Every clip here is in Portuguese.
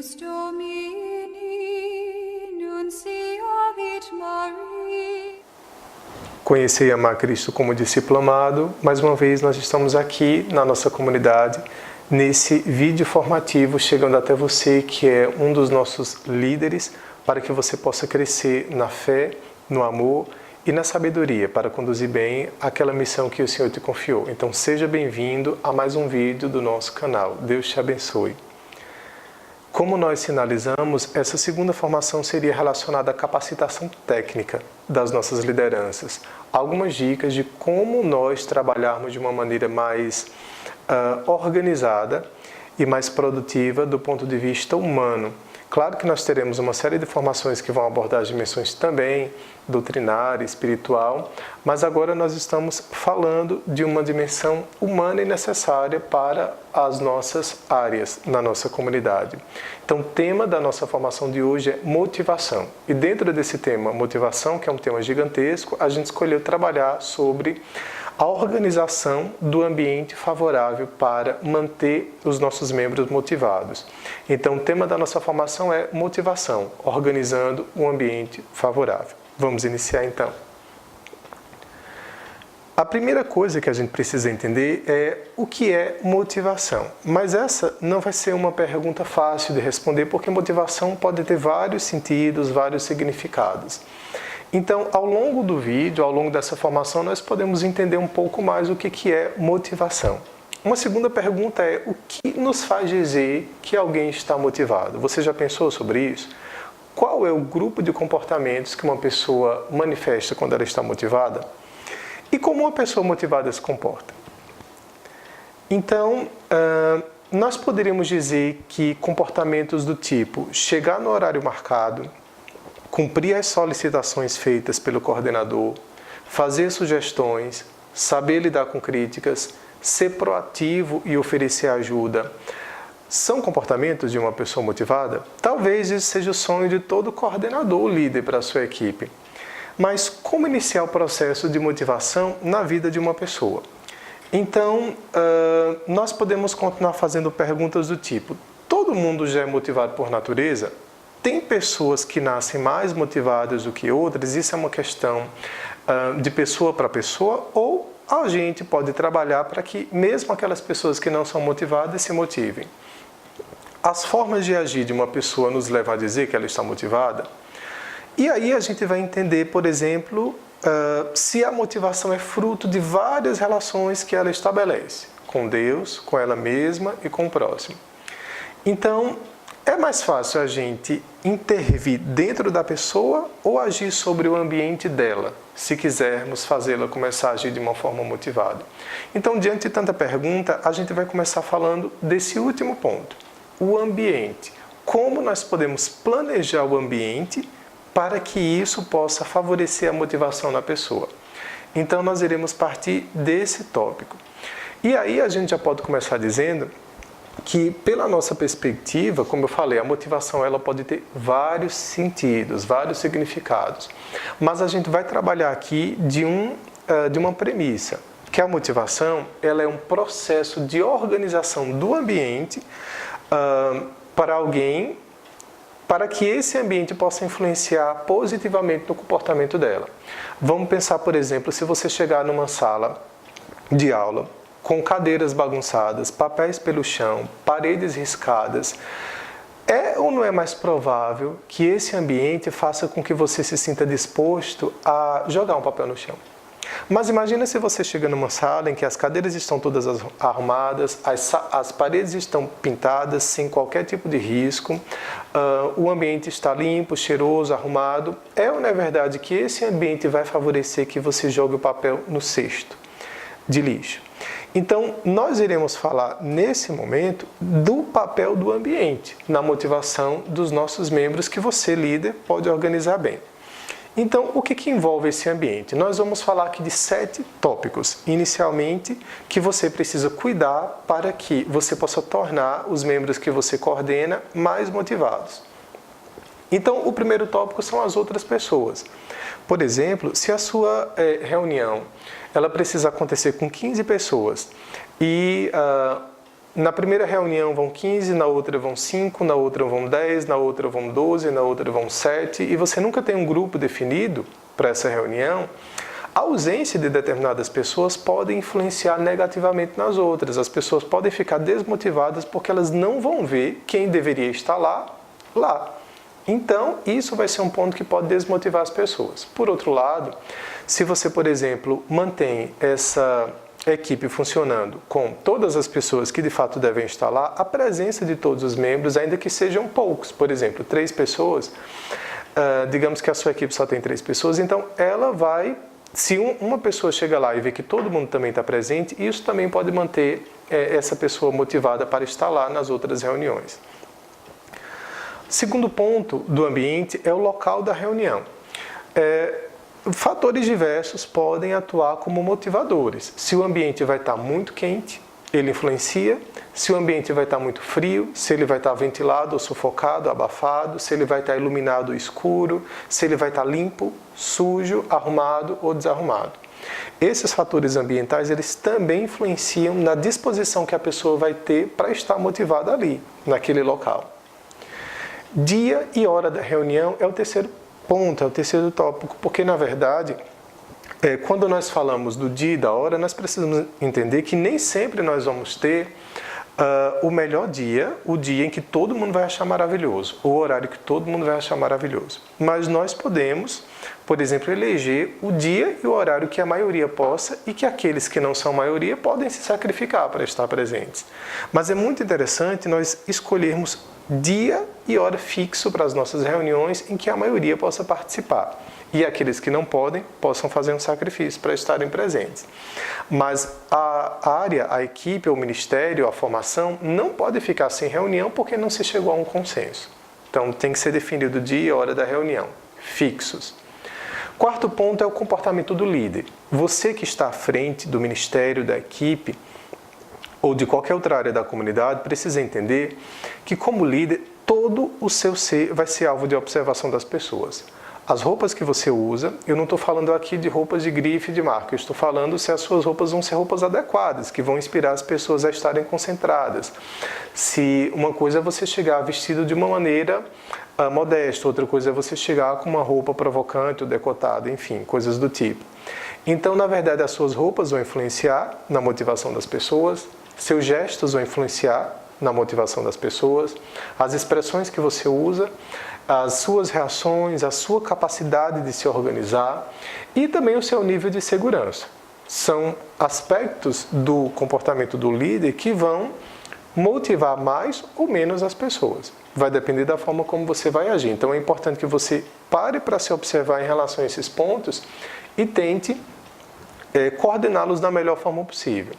Deus Domini, nunciavit Maria. Conhecer e amar Cristo como discípulo amado. Mais uma vez nós estamos aqui na nossa comunidade, nesse vídeo formativo, chegando até você que é um dos nossos líderes, para que você possa crescer na fé, no amor e na sabedoria, para conduzir bem aquela missão que o Senhor te confiou. Então seja bem-vindo a mais um vídeo do nosso canal. Deus te abençoe. Como nós sinalizamos, essa segunda formação seria relacionada à capacitação técnica das nossas lideranças. Algumas dicas de como nós trabalharmos de uma maneira mais organizada e mais produtiva do ponto de vista humano. Claro que nós teremos uma série de formações que vão abordar as dimensões também doutrinária, espiritual, mas agora nós estamos falando de uma dimensão humana e necessária para as nossas áreas na nossa comunidade. Então, o tema da nossa formação de hoje é motivação. E dentro desse tema, motivação, que é um tema gigantesco, a gente escolheu trabalhar sobre a organização do ambiente favorável para manter os nossos membros motivados. Então, o tema da nossa formação é motivação, organizando um ambiente favorável. Vamos iniciar então. A primeira coisa que a gente precisa entender é o que é motivação. Mas essa não vai ser uma pergunta fácil de responder, porque motivação pode ter vários sentidos, vários significados. Então, ao longo do vídeo, ao longo dessa formação, nós podemos entender um pouco mais o que é motivação. Uma segunda pergunta é: o que nos faz dizer que alguém está motivado? Você já pensou sobre isso? Qual é o grupo de comportamentos que uma pessoa manifesta quando ela está motivada? E como uma pessoa motivada se comporta? Então, nós poderíamos dizer que comportamentos do tipo chegar no horário marcado, cumprir as solicitações feitas pelo coordenador, fazer sugestões, saber lidar com críticas, ser proativo e oferecer ajuda, são comportamentos de uma pessoa motivada? Talvez isso seja o sonho de todo coordenador líder para a sua equipe. Mas como iniciar o processo de motivação na vida de uma pessoa? Então, nós podemos continuar fazendo perguntas do tipo: todo mundo já é motivado por natureza? Tem pessoas que nascem mais motivadas do que outras? Isso é uma questão de pessoa para pessoa? Ou a gente pode trabalhar para que mesmo aquelas pessoas que não são motivadas se motivem? As formas de agir de uma pessoa nos levam a dizer que ela está motivada? E aí a gente vai entender, por exemplo, se a motivação é fruto de várias relações que ela estabelece com Deus, com ela mesma e com o próximo. Então, é mais fácil a gente intervir dentro da pessoa ou agir sobre o ambiente dela, se quisermos fazê-la começar a agir de uma forma motivada. Então, diante de tanta pergunta, a gente vai começar falando desse último ponto, o ambiente. Como nós podemos planejar o ambiente para que isso possa favorecer a motivação na pessoa. Então, nós iremos partir desse tópico. E aí a gente já pode começar dizendo que, pela nossa perspectiva, como eu falei, a motivação ela pode ter vários sentidos, vários significados. Mas a gente vai trabalhar aqui de uma premissa, que a motivação ela é um processo de organização do ambiente para alguém, para que esse ambiente possa influenciar positivamente no comportamento dela. Vamos pensar, por exemplo, se você chegar numa sala de aula com cadeiras bagunçadas, papéis pelo chão, paredes riscadas, é ou não é mais provável que esse ambiente faça com que você se sinta disposto a jogar um papel no chão? Mas imagina se você chega numa sala em que as cadeiras estão todas arrumadas, as paredes estão pintadas sem qualquer tipo de risco, o ambiente está limpo, cheiroso, arrumado. É ou não é verdade que esse ambiente vai favorecer que você jogue o papel no cesto de lixo? Então, nós iremos falar nesse momento do papel do ambiente na motivação dos nossos membros que você, líder, pode organizar bem. Então, o que envolve esse ambiente? Nós vamos falar aqui de 7 tópicos, inicialmente, que você precisa cuidar para que você possa tornar os membros que você coordena mais motivados. Então, o primeiro tópico são as outras pessoas. Por exemplo, se a sua reunião ela precisa acontecer com 15 pessoas e na primeira reunião vão 15, na outra vão 5, na outra vão 10, na outra vão 12, na outra vão 7, e você nunca tem um grupo definido para essa reunião, a ausência de determinadas pessoas pode influenciar negativamente nas outras. As pessoas podem ficar desmotivadas porque elas não vão ver quem deveria estar lá. Então, isso vai ser um ponto que pode desmotivar as pessoas. Por outro lado, se você, por exemplo, mantém essa equipe funcionando com todas as pessoas que de fato devem estar lá, a presença de todos os membros, ainda que sejam poucos, por exemplo, 3 pessoas, digamos que a sua equipe só tem 3 pessoas, então ela vai, se uma pessoa chega lá e vê que todo mundo também está presente, isso também pode manter essa pessoa motivada para estar lá nas outras reuniões. Segundo ponto do ambiente é o local da reunião. Fatores diversos podem atuar como motivadores. Se o ambiente vai estar muito quente, ele influencia. Se o ambiente vai estar muito frio, se ele vai estar ventilado ou sufocado, abafado, se ele vai estar iluminado ou escuro, se ele vai estar limpo, sujo, arrumado ou desarrumado. Esses fatores ambientais, eles também influenciam na disposição que a pessoa vai ter para estar motivada ali, naquele local. Dia e hora da reunião é o terceiro ponto, é o terceiro tópico, porque na verdade, quando nós falamos do dia e da hora, nós precisamos entender que nem sempre nós vamos ter o melhor dia, o dia em que todo mundo vai achar maravilhoso, o horário que todo mundo vai achar maravilhoso. Mas nós podemos, por exemplo, eleger o dia e o horário que a maioria possa e que aqueles que não são maioria podem se sacrificar para estar presentes. Mas é muito interessante nós escolhermos dia e hora fixo para as nossas reuniões em que a maioria possa participar. E aqueles que não podem, possam fazer um sacrifício para estarem presentes. Mas a área, a equipe, o ministério, a formação, não pode ficar sem reunião porque não se chegou a um consenso. Então, tem que ser definido o dia e a hora da reunião, fixos. Quarto ponto é o comportamento do líder. Você que está à frente do ministério, da equipe, ou de qualquer outra área da comunidade, precisa entender que, como líder, todo o seu ser vai ser alvo de observação das pessoas. As roupas que você usa, eu não estou falando aqui de roupas de grife de marca, eu estou falando se as suas roupas vão ser roupas adequadas, que vão inspirar as pessoas a estarem concentradas. Se uma coisa é você chegar vestido de uma maneira modesta, outra coisa é você chegar com uma roupa provocante ou decotada, enfim, coisas do tipo. Então, na verdade, as suas roupas vão influenciar na motivação das pessoas, seus gestos vão influenciar na motivação das pessoas, as expressões que você usa, as suas reações, a sua capacidade de se organizar e também o seu nível de segurança. São aspectos do comportamento do líder que vão motivar mais ou menos as pessoas. Vai depender da forma como você vai agir. Então é importante que você pare para se observar em relação a esses pontos e tente coordená-los da melhor forma possível.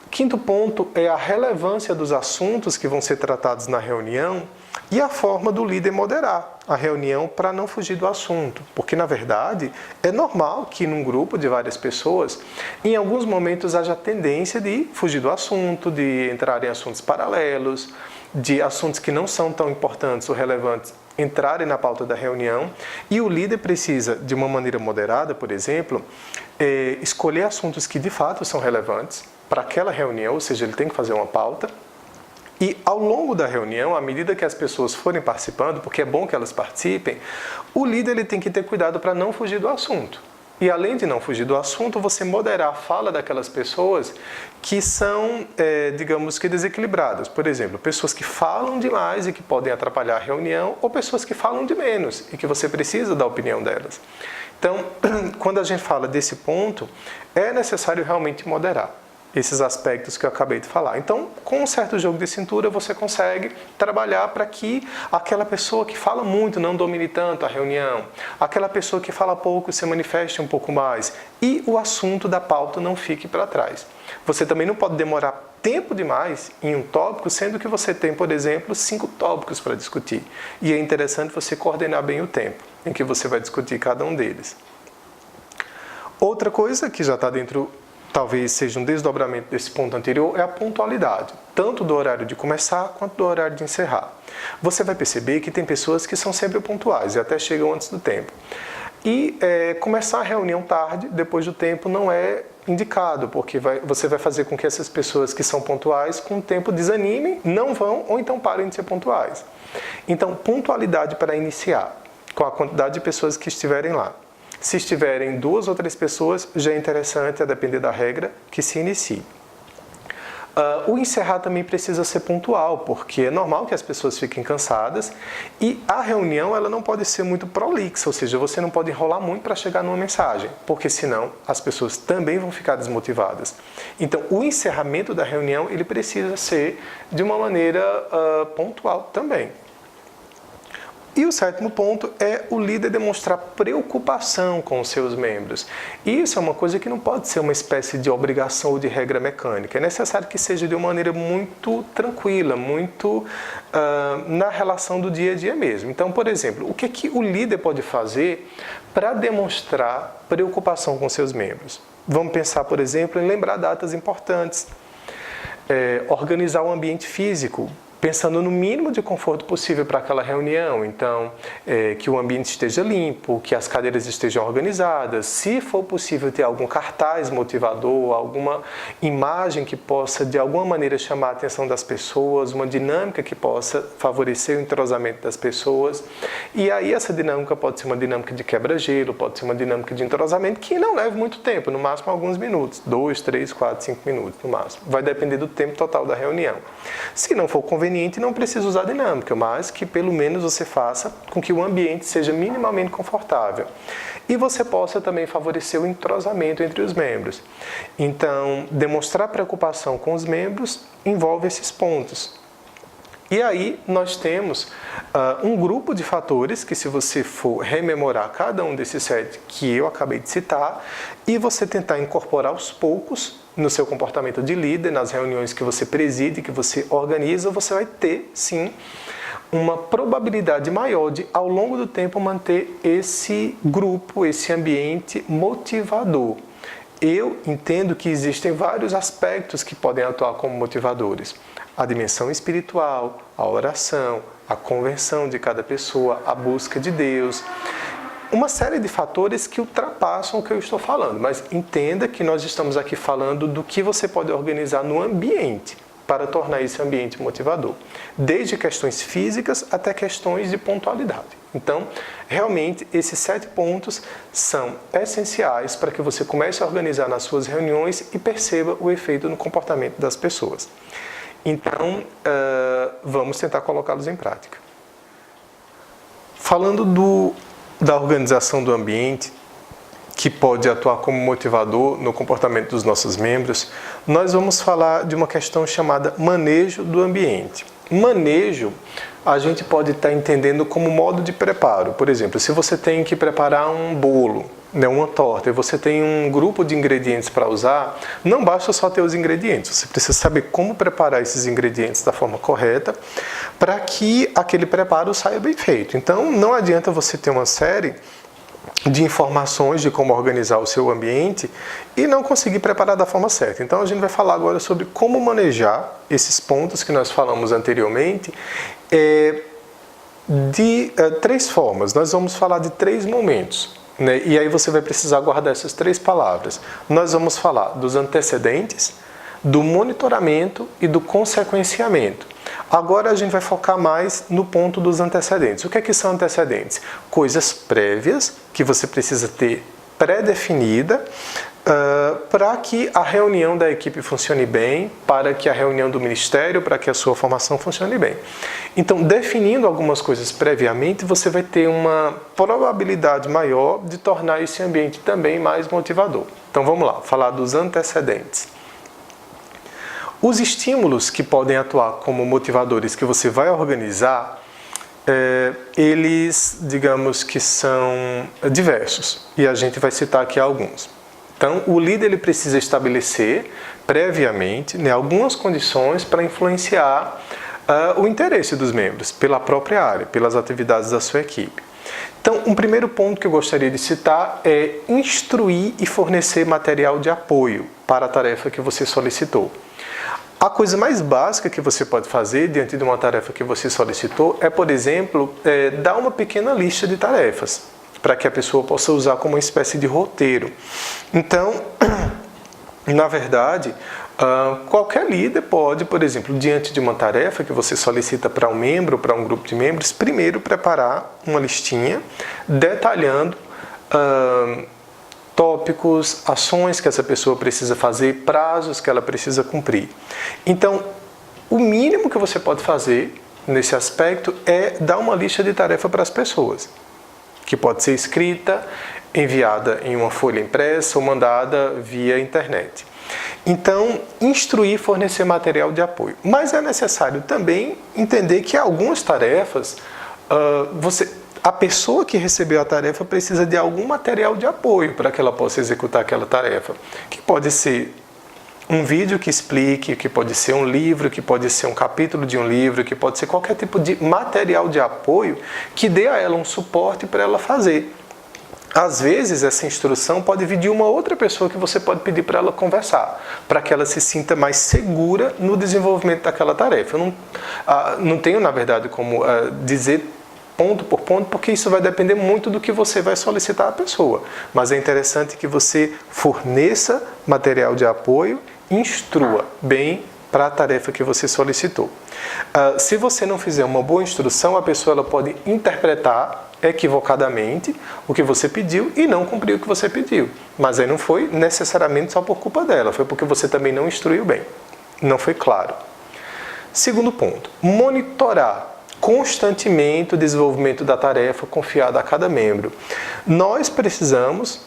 Quinto ponto é a relevância dos assuntos que vão ser tratados na reunião e a forma do líder moderar a reunião para não fugir do assunto. Porque, na verdade, é normal que num grupo de várias pessoas, em alguns momentos haja tendência de fugir do assunto, de entrar em assuntos paralelos, de assuntos que não são tão importantes ou relevantes entrarem na pauta da reunião. E o líder precisa, de uma maneira moderada, por exemplo, escolher assuntos que de fato são relevantes para aquela reunião, ou seja, ele tem que fazer uma pauta. E ao longo da reunião, à medida que as pessoas forem participando, porque é bom que elas participem, o líder ele tem que ter cuidado para não fugir do assunto. E além de não fugir do assunto, você moderar a fala daquelas pessoas que são, digamos que desequilibradas. Por exemplo, pessoas que falam demais e que podem atrapalhar a reunião, ou pessoas que falam de menos e que você precisa da opinião delas. Então, quando a gente fala desse ponto, é necessário realmente moderar esses aspectos que eu acabei de falar. Então, com um certo jogo de cintura, você consegue trabalhar para que aquela pessoa que fala muito não domine tanto a reunião, aquela pessoa que fala pouco se manifeste um pouco mais e o assunto da pauta não fique para trás. Você também não pode demorar tempo demais em um tópico, sendo que você tem, por exemplo, 5 tópicos para discutir. E é interessante você coordenar bem o tempo em que você vai discutir cada um deles. Outra coisa que já está dentro, talvez seja um desdobramento desse ponto anterior, é a pontualidade, tanto do horário de começar quanto do horário de encerrar. Você vai perceber que tem pessoas que são sempre pontuais e até chegam antes do tempo. E começar a reunião tarde, depois do tempo, não é indicado, porque você vai fazer com que essas pessoas que são pontuais, com o tempo desanimem, não vão ou então parem de ser pontuais. Então, pontualidade para iniciar, com a quantidade de pessoas que estiverem lá. Se estiverem 2 ou 3 pessoas, já é interessante, a depender da regra, que se inicie. O encerrar também precisa ser pontual, porque é normal que as pessoas fiquem cansadas e a reunião ela não pode ser muito prolixa, ou seja, você não pode enrolar muito para chegar numa mensagem, porque senão as pessoas também vão ficar desmotivadas. Então, o encerramento da reunião ele precisa ser de uma maneira pontual também. E o 7º ponto é o líder demonstrar preocupação com os seus membros. E isso é uma coisa que não pode ser uma espécie de obrigação ou de regra mecânica. É necessário que seja de uma maneira muito tranquila, muito na relação do dia a dia mesmo. Então, por exemplo, o que o líder pode fazer para demonstrar preocupação com seus membros? Vamos pensar, por exemplo, em lembrar datas importantes. Organizar o ambiente físico, pensando no mínimo de conforto possível para aquela reunião. Então, que o ambiente esteja limpo, que as cadeiras estejam organizadas, se for possível ter algum cartaz motivador, alguma imagem que possa de alguma maneira chamar a atenção das pessoas, uma dinâmica que possa favorecer o entrosamento das pessoas. E aí essa dinâmica pode ser uma dinâmica de quebra-gelo, pode ser uma dinâmica de entrosamento que não leve muito tempo, no máximo alguns minutos, 2, 3, 4, 5 minutos no máximo. Vai depender do tempo total da reunião. Se não for conveniente, não precisa usar dinâmica, mas que pelo menos você faça com que o ambiente seja minimamente confortável. E você possa também favorecer o entrosamento entre os membros. Então, demonstrar preocupação com os membros envolve esses pontos. E aí nós temos um grupo de fatores que, se você for rememorar cada um desses 7 que eu acabei de citar, e você tentar incorporar aos poucos no seu comportamento de líder, nas reuniões que você preside, que você organiza, você vai ter, sim, uma probabilidade maior de, ao longo do tempo, manter esse grupo, esse ambiente motivador. Eu entendo que existem vários aspectos que podem atuar como motivadores. A dimensão espiritual, a oração, a conversão de cada pessoa, a busca de Deus. Uma série de fatores que ultrapassam o que eu estou falando, mas entenda que nós estamos aqui falando do que você pode organizar no ambiente para tornar esse ambiente motivador, desde questões físicas até questões de pontualidade. Então, realmente, esses 7 pontos são essenciais para que você comece a organizar nas suas reuniões e perceba o efeito no comportamento das pessoas. Então, vamos tentar colocá-los em prática. Falando da organização do ambiente, que pode atuar como motivador no comportamento dos nossos membros, nós vamos falar de uma questão chamada manejo do ambiente. Manejo, a gente pode estar entendendo como modo de preparo. Por exemplo, se você tem que preparar um bolo, uma torta, e você tem um grupo de ingredientes para usar, não basta só ter os ingredientes, você precisa saber como preparar esses ingredientes da forma correta para que aquele preparo saia bem feito. Então, não adianta você ter uma série de informações de como organizar o seu ambiente e não conseguir preparar da forma certa. Então, a gente vai falar agora sobre como manejar esses pontos que nós falamos anteriormente de 3 formas. Nós vamos falar de 3 momentos. E aí você vai precisar guardar essas 3 palavras. Nós vamos falar dos antecedentes, do monitoramento e do consequenciamento. Agora a gente vai focar mais no ponto dos antecedentes. O que é que são antecedentes? Coisas prévias que você precisa ter pré-definida para que a reunião da equipe funcione bem, para que a reunião do ministério, para que a sua formação funcione bem. Então, definindo algumas coisas previamente, você vai ter uma probabilidade maior de tornar esse ambiente também mais motivador. Então, vamos lá, falar dos antecedentes. Os estímulos que podem atuar como motivadores que você vai organizar, eles, digamos que são diversos, e a gente vai citar aqui alguns. Então, o líder ele precisa estabelecer previamente algumas condições para influenciar o interesse dos membros pela própria área, pelas atividades da sua equipe. Então, um primeiro ponto que eu gostaria de citar é instruir e fornecer material de apoio para a tarefa que você solicitou. A coisa mais básica que você pode fazer diante de uma tarefa que você solicitou é, por exemplo, dar uma pequena lista de tarefas, para que a pessoa possa usar como uma espécie de roteiro. Então, Na verdade, qualquer líder pode, por exemplo, diante de uma tarefa que você solicita para um membro, para um grupo de membros, primeiro preparar uma listinha detalhando tópicos, ações que essa pessoa precisa fazer, prazos que ela precisa cumprir. Então, o mínimo que você pode fazer nesse aspecto é dar uma lista de tarefa para as pessoas, que pode ser escrita, enviada em uma folha impressa ou mandada via internet. Então, instruir e fornecer material de apoio. Mas é necessário também entender que algumas tarefas, a pessoa que recebeu a tarefa precisa de algum material de apoio para que ela possa executar aquela tarefa, que pode ser um vídeo que explique, que pode ser um livro, que pode ser um capítulo de um livro, que pode ser qualquer tipo de material de apoio que dê a ela um suporte para ela fazer. Às vezes, essa instrução pode vir de uma outra pessoa que você pode pedir para ela conversar, para que ela se sinta mais segura no desenvolvimento daquela tarefa. Eu não tenho, na verdade, como dizer ponto por ponto, porque isso vai depender muito do que você vai solicitar à pessoa. Mas é interessante que você forneça material de apoio, instrua bem para a tarefa que você solicitou. Se você não fizer uma boa instrução, a pessoa ela pode interpretar equivocadamente o que você pediu e não cumprir o que você pediu. Mas aí não foi necessariamente só por culpa dela, foi porque você também não instruiu bem. Não foi claro. Segundo ponto, monitorar constantemente o desenvolvimento da tarefa confiada a cada membro. Nós precisamos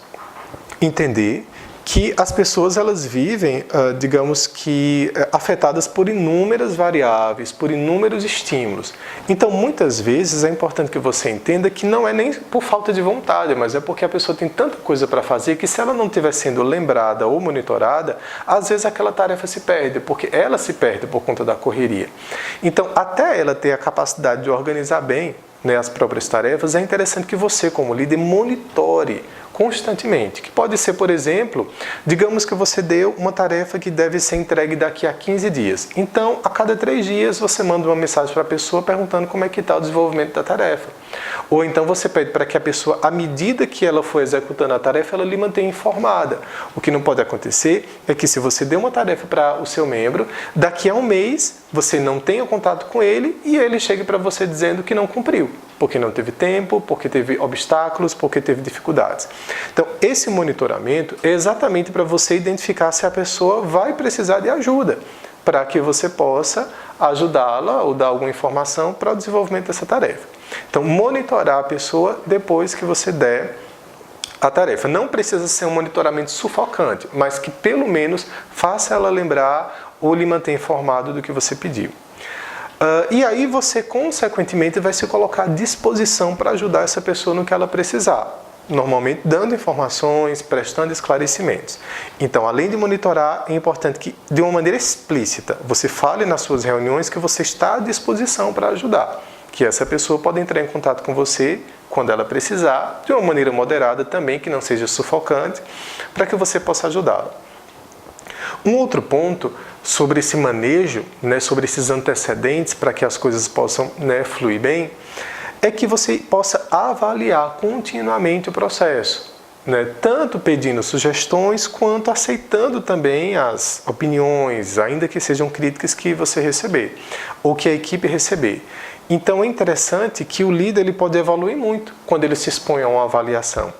entender que as pessoas elas vivem, digamos que, afetadas por inúmeras variáveis, por inúmeros estímulos. Então, muitas vezes, é importante que você entenda que não é nem por falta de vontade, mas é porque a pessoa tem tanta coisa para fazer que se ela não estiver sendo lembrada ou monitorada, às vezes aquela tarefa se perde, porque ela se perde por conta da correria. Então, até ela ter a capacidade de organizar bem, né, as próprias tarefas, é interessante que você, como líder, monitore constantemente, que pode ser, por exemplo, digamos que você deu uma tarefa que deve ser entregue daqui a 15 dias. Então, a cada 3 dias, você manda uma mensagem para a pessoa perguntando como é que está o desenvolvimento da tarefa. Ou então você pede para que a pessoa, à medida que ela for executando a tarefa, ela lhe mantenha informada. O que não pode acontecer é que se você deu uma tarefa para o seu membro, daqui a um mês você não tenha contato com ele e ele chegue para você dizendo que não cumpriu, porque não teve tempo, porque teve obstáculos, porque teve dificuldades. Então, esse monitoramento é exatamente para você identificar se a pessoa vai precisar de ajuda, para que você possa ajudá-la ou dar alguma informação para o desenvolvimento dessa tarefa. Então, monitorar a pessoa depois que você der a tarefa. Não precisa ser um monitoramento sufocante, mas que pelo menos faça ela lembrar ou lhe manter informado do que você pediu. E aí você, consequentemente, vai se colocar à disposição para ajudar essa pessoa no que ela precisar. Normalmente dando informações, prestando esclarecimentos. Então, além de monitorar, é importante que, de uma maneira explícita, você fale nas suas reuniões que você está à disposição para ajudar. Que essa pessoa pode entrar em contato com você quando ela precisar, de uma maneira moderada também, que não seja sufocante, para que você possa ajudá-la. Um outro ponto sobre esse manejo, né, sobre esses antecedentes, para que as coisas possam, né, fluir bem, é que você possa avaliar continuamente o processo, né, tanto pedindo sugestões quanto aceitando também as opiniões, ainda que sejam críticas que você receber, ou que a equipe receber. Então é interessante que o líder ele pode evoluir muito quando ele se expõe a uma avaliação.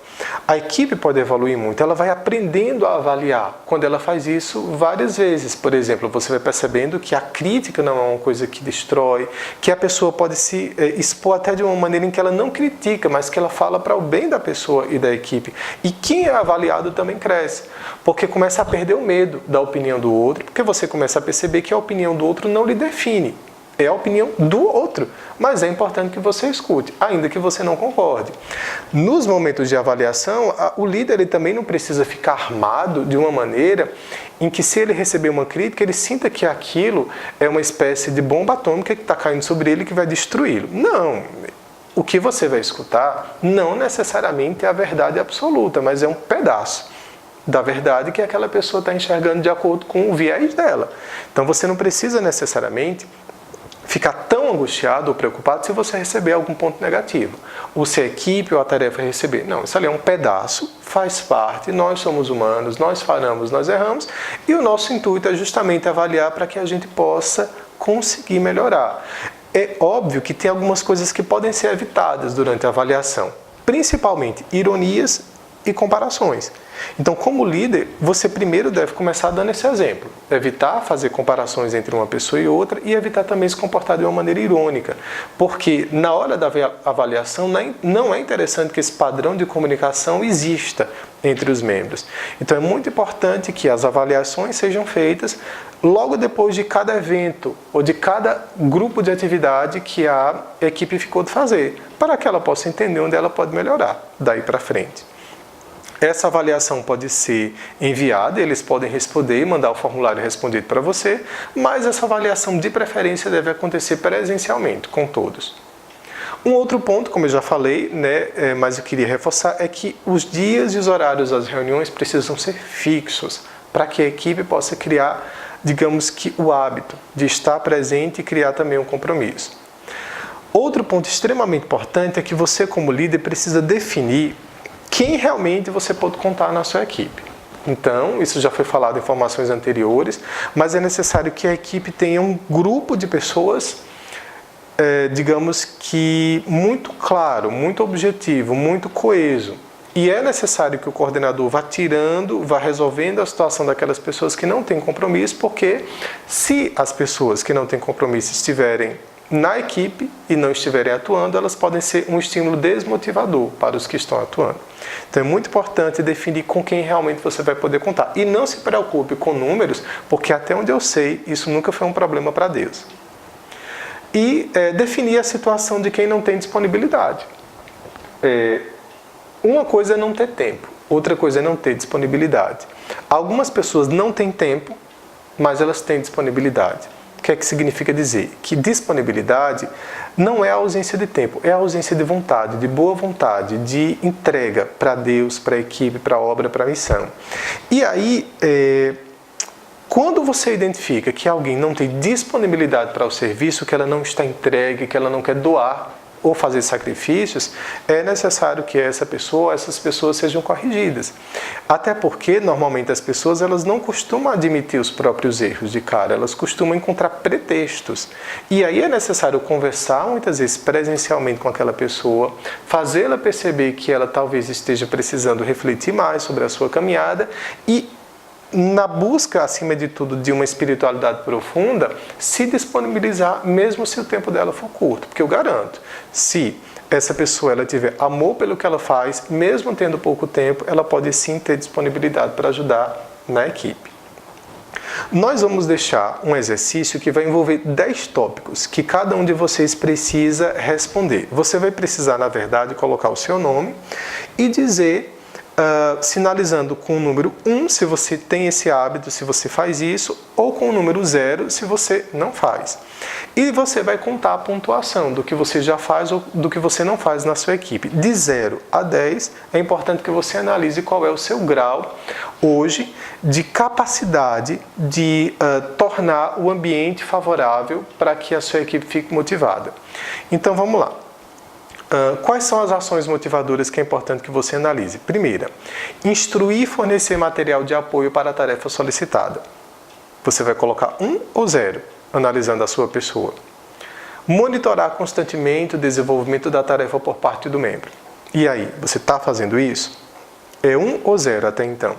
A equipe pode evoluir muito, ela vai aprendendo a avaliar quando ela faz isso várias vezes. Por exemplo, você vai percebendo que a crítica não é uma coisa que destrói, que a pessoa pode se expor até de uma maneira em que ela não critica, mas que ela fala para o bem da pessoa e da equipe. E quem é avaliado também cresce, porque começa a perder o medo da opinião do outro, porque você começa a perceber que a opinião do outro não lhe define. É a opinião do outro, mas é importante que você escute, ainda que você não concorde. Nos momentos de avaliação, o líder ele também não precisa ficar armado de uma maneira em que, se ele receber uma crítica, ele sinta que aquilo é uma espécie de bomba atômica que está caindo sobre ele e que vai destruí-lo. Não! O que você vai escutar não necessariamente é a verdade absoluta, mas é um pedaço da verdade que aquela pessoa está enxergando de acordo com o viés dela. Então você não precisa necessariamente ficar tão angustiado ou preocupado se você receber algum ponto negativo, ou se a equipe ou a tarefa receber. Não, isso ali é um pedaço, faz parte, nós somos humanos, nós falhamos, nós erramos, e o nosso intuito é justamente avaliar para que a gente possa conseguir melhorar. É óbvio que tem algumas coisas que podem ser evitadas durante a avaliação, principalmente ironias e comparações. Então, como líder, você primeiro deve começar dando esse exemplo. Evitar fazer comparações entre uma pessoa e outra e evitar também se comportar de uma maneira irônica. Porque na hora da avaliação não é interessante que esse padrão de comunicação exista entre os membros. Então, é muito importante que as avaliações sejam feitas logo depois de cada evento ou de cada grupo de atividade que a equipe ficou de fazer, para que ela possa entender onde ela pode melhorar daí para frente. Essa avaliação pode ser enviada, eles podem responder e mandar o formulário respondido para você, mas essa avaliação de preferência deve acontecer presencialmente, com todos. Um outro ponto, como eu já falei, mas eu queria reforçar, é que os dias e os horários das reuniões precisam ser fixos, para que a equipe possa criar, digamos que, o hábito de estar presente e criar também um compromisso. Outro ponto extremamente importante é que você, como líder, precisa definir quem realmente você pode contar na sua equipe. Então, isso já foi falado em formações anteriores, mas é necessário que a equipe tenha um grupo de pessoas, digamos que muito claro, muito objetivo, muito coeso. E é necessário que o coordenador vá resolvendo a situação daquelas pessoas que não têm compromisso, porque se as pessoas que não têm compromisso estiverem na equipe e não estiverem atuando, elas podem ser um estímulo desmotivador para os que estão atuando. Então é muito importante definir com quem realmente você vai poder contar. E não se preocupe com números, porque até onde eu sei, isso nunca foi um problema para Deus. E definir a situação de quem não tem disponibilidade. Uma coisa é não ter tempo, outra coisa é não ter disponibilidade. Algumas pessoas não têm tempo, mas elas têm disponibilidade. O que é que significa dizer? Que disponibilidade não é a ausência de tempo, é a ausência de vontade, de boa vontade, de entrega para Deus, para a equipe, para a obra, para a missão. E aí, quando você identifica que alguém não tem disponibilidade para o serviço, que ela não está entregue, que ela não quer doar ou fazer sacrifícios, é necessário que essas pessoas sejam corrigidas. Até porque, normalmente, as pessoas elas não costumam admitir os próprios erros de cara, elas costumam encontrar pretextos. E aí é necessário conversar, muitas vezes, presencialmente com aquela pessoa, fazê-la perceber que ela talvez esteja precisando refletir mais sobre a sua caminhada e, na busca, acima de tudo, de uma espiritualidade profunda, se disponibilizar mesmo se o tempo dela for curto. Porque eu garanto, se essa pessoa ela tiver amor pelo que ela faz, mesmo tendo pouco tempo, ela pode sim ter disponibilidade para ajudar na equipe. Nós vamos deixar um exercício que vai envolver 10 tópicos que cada um de vocês precisa responder. Você vai precisar, na verdade, colocar o seu nome e dizer, sinalizando com o número 1 se você tem esse hábito, se você faz isso, ou com o número 0 se você não faz. E você vai contar a pontuação do que você já faz ou do que você não faz na sua equipe. De 0 a 10, é importante que você analise qual é o seu grau hoje de capacidade de tornar o ambiente favorável para que a sua equipe fique motivada. Então vamos lá. Quais são as ações motivadoras que é importante que você analise? Primeira, instruir e fornecer material de apoio para a tarefa solicitada. Você vai colocar 1 ou 0, analisando a sua pessoa. Monitorar constantemente o desenvolvimento da tarefa por parte do membro. E aí, você está fazendo isso? É 1 ou 0 até então.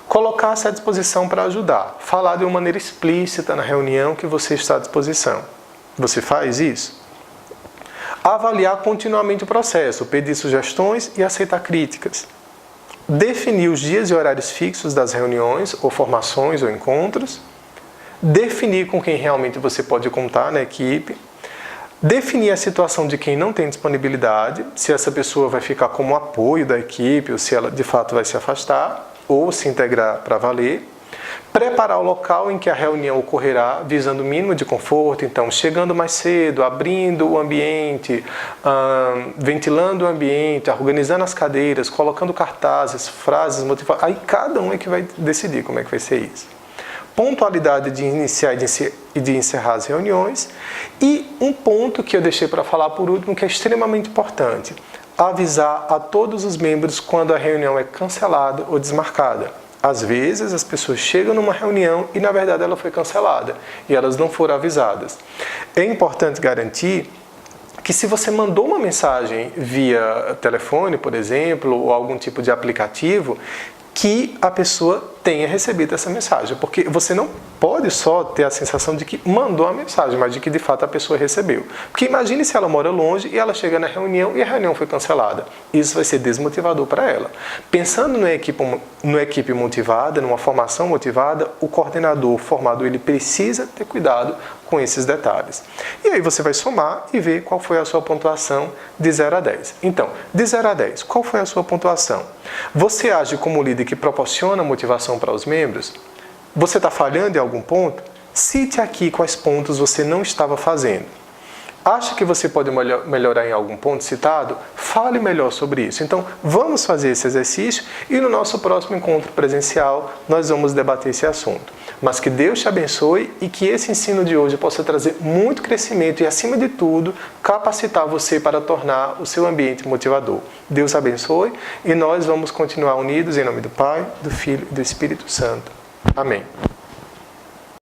Colocar-se à disposição para ajudar. Falar de uma maneira explícita na reunião que você está à disposição. Você faz isso? Avaliar continuamente o processo, pedir sugestões e aceitar críticas. Definir os dias e horários fixos das reuniões, ou formações, ou encontros. Definir com quem realmente você pode contar na equipe. Definir a situação de quem não tem disponibilidade, se essa pessoa vai ficar como apoio da equipe, ou se ela de fato vai se afastar, ou se integrar para valer. Preparar o local em que a reunião ocorrerá, visando o mínimo de conforto, então chegando mais cedo, abrindo o ambiente, ventilando o ambiente, organizando as cadeiras, colocando cartazes, frases motivadoras. Aí cada um é que vai decidir como é que vai ser isso. pontualidade de iniciar e de encerrar as reuniões, e um ponto que eu deixei para falar por último, que é extremamente importante: avisar a todos os membros quando a reunião é cancelada ou desmarcada. Às vezes as pessoas chegam numa reunião e na verdade ela foi cancelada e elas não foram avisadas. É importante garantir que se você mandou uma mensagem via telefone, por exemplo, ou algum tipo de aplicativo, que a pessoa tenha recebido essa mensagem, porque você não pode só ter a sensação de que mandou a mensagem, mas de que de fato a pessoa recebeu. Porque imagine se ela mora longe e ela chega na reunião e a reunião foi cancelada. Isso vai ser desmotivador para ela. Pensando numa equipe motivada, numa formação motivada, o coordenador formado ele precisa ter cuidado com esses detalhes. E aí você vai somar e ver qual foi a sua pontuação de 0 a 10. Então, de 0 a 10, qual foi a sua pontuação? Você age como líder que proporciona motivação para os membros? Você está falhando em algum ponto? Cite aqui quais pontos você não estava fazendo. Acha que você pode melhorar em algum ponto citado? Fale melhor sobre isso. Então, vamos fazer esse exercício e no nosso próximo encontro presencial nós vamos debater esse assunto. Mas que Deus te abençoe e que esse ensino de hoje possa trazer muito crescimento e, acima de tudo, capacitar você para tornar o seu ambiente motivador. Deus abençoe e nós vamos continuar unidos em nome do Pai, do Filho e do Espírito Santo. Amém.